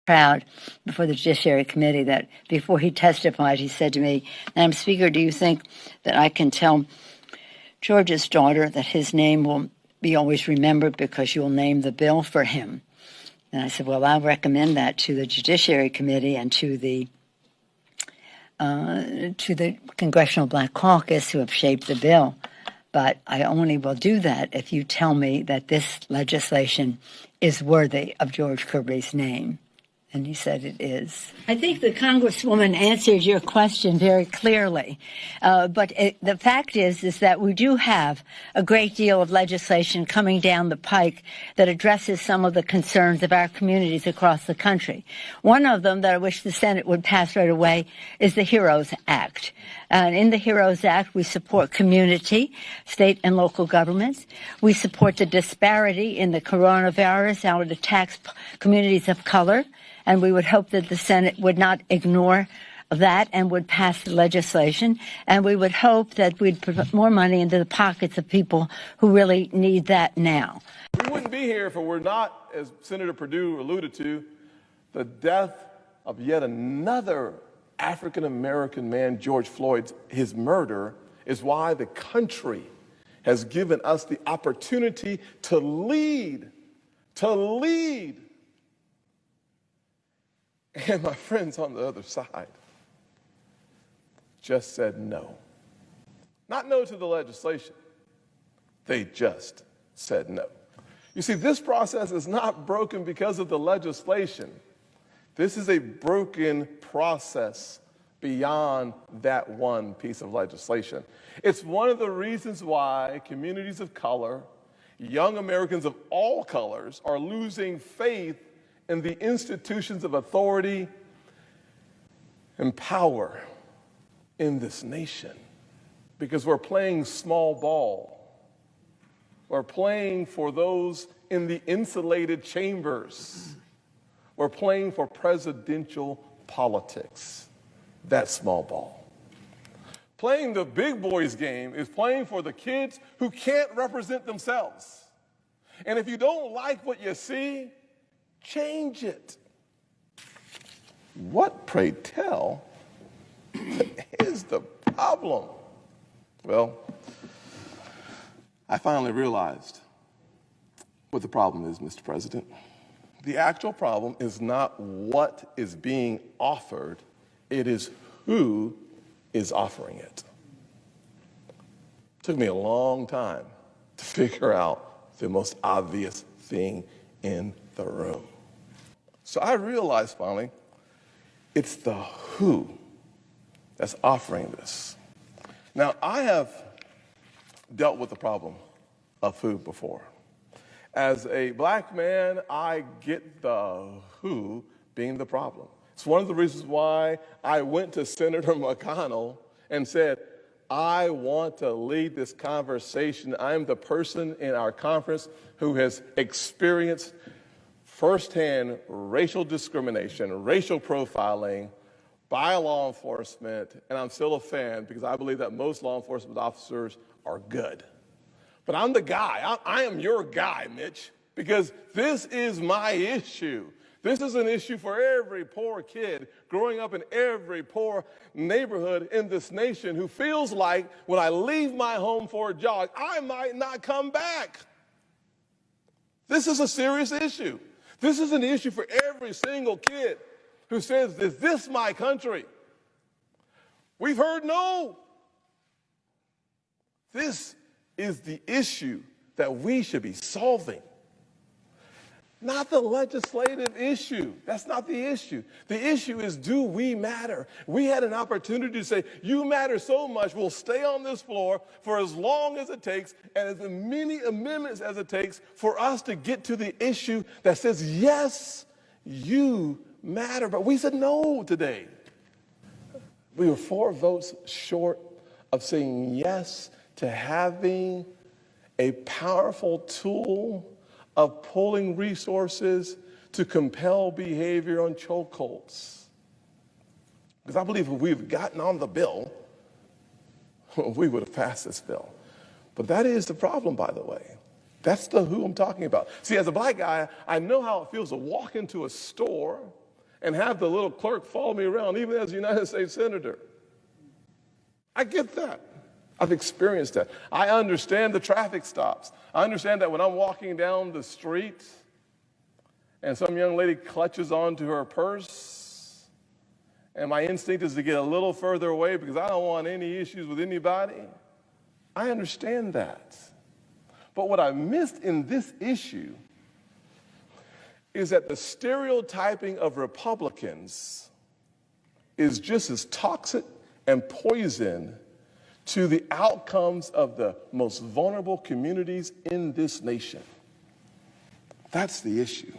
proud before the Judiciary Committee that before he testified, he said to me, Madam Speaker, do you think that I can tell George's daughter that his name will be always remembered because you'll name the bill for him? And I said, well, I'll recommend that to the Judiciary Committee and to the Congressional Black Caucus who have shaped the bill. But I only will do that if you tell me that this legislation is worthy of George Kirby's name. And he said it is. I think the Congresswoman answered your question very clearly. But the fact is that we do have a great deal of legislation coming down the pike that addresses some of the concerns of our communities across the country. One of them that I wish the Senate would pass right away is the HEROES Act. And in the HEROES Act, we support community, state and local governments. We support the disparity in the coronavirus, how it attacks communities of color. And we would hope that the Senate would not ignore that and would pass the legislation. And we would hope that we'd put more money into the pockets of people who really need that now. We wouldn't be here if it were not, as Senator Perdue alluded to, the death of yet another African-American man, George Floyd. His murder is why the country has given us the opportunity to lead. And my friends on the other side just said no. Not no to the legislation. They just said no. You see, this process is not broken because of the legislation. This is a broken process beyond that one piece of legislation. It's one of the reasons why communities of color, young Americans of all colors, are losing faith in the institutions of authority and power in this nation, because we're playing small ball. We're playing for those in the insulated chambers. We're playing for presidential politics. That's small ball. Playing the big boys game is playing for the kids who can't represent themselves. And if you don't like what you see, change it. What, pray tell, is the problem? Well, I finally realized what the problem is, Mr. President. The actual problem is not what is being offered, it is who is offering it. It took me a long time to figure out the most obvious thing in the room. So I realized finally, it's the who that's offering this. Now, I have dealt with the problem of food before. As a black man, I get the who being the problem. It's one of the reasons why I went to Senator McConnell and said, I want to lead this conversation. I'm the person in our conference who has experienced firsthand racial discrimination, racial profiling by law enforcement, and I'm still a fan because I believe that most law enforcement officers are good. But I'm the guy. I am your guy, Mitch, because this is my issue. This is an issue for every poor kid growing up in every poor neighborhood in this nation who feels like when I leave my home for a jog, I might not come back. This is a serious issue. This is an issue for every single kid who says, is this my country? We've heard no. This is the issue that we should be solving. Not the legislative issue. That's not the issue. The issue is, do we matter? We had an opportunity to say, you matter so much, we'll stay on this floor for as long as it takes and as many amendments as it takes for us to get to the issue that says, yes, you matter. But we said no today. We were 4 votes short of saying yes to having a powerful tool of pulling resources to compel behavior on chokeholds. Because I believe if we've gotten on the bill, we would have passed this bill. But that is the problem, by the way. That's the who I'm talking about. See, as a black guy, I know how it feels to walk into a store and have the little clerk follow me around, even as a United States Senator. I get that. I've experienced that. I understand the traffic stops. I understand that when I'm walking down the street and some young lady clutches onto her purse, and my instinct is to get a little further away because I don't want any issues with anybody. I understand that. But what I missed in this issue is that the stereotyping of Republicans is just as toxic and poison to the outcomes of the most vulnerable communities in this nation. That's the issue.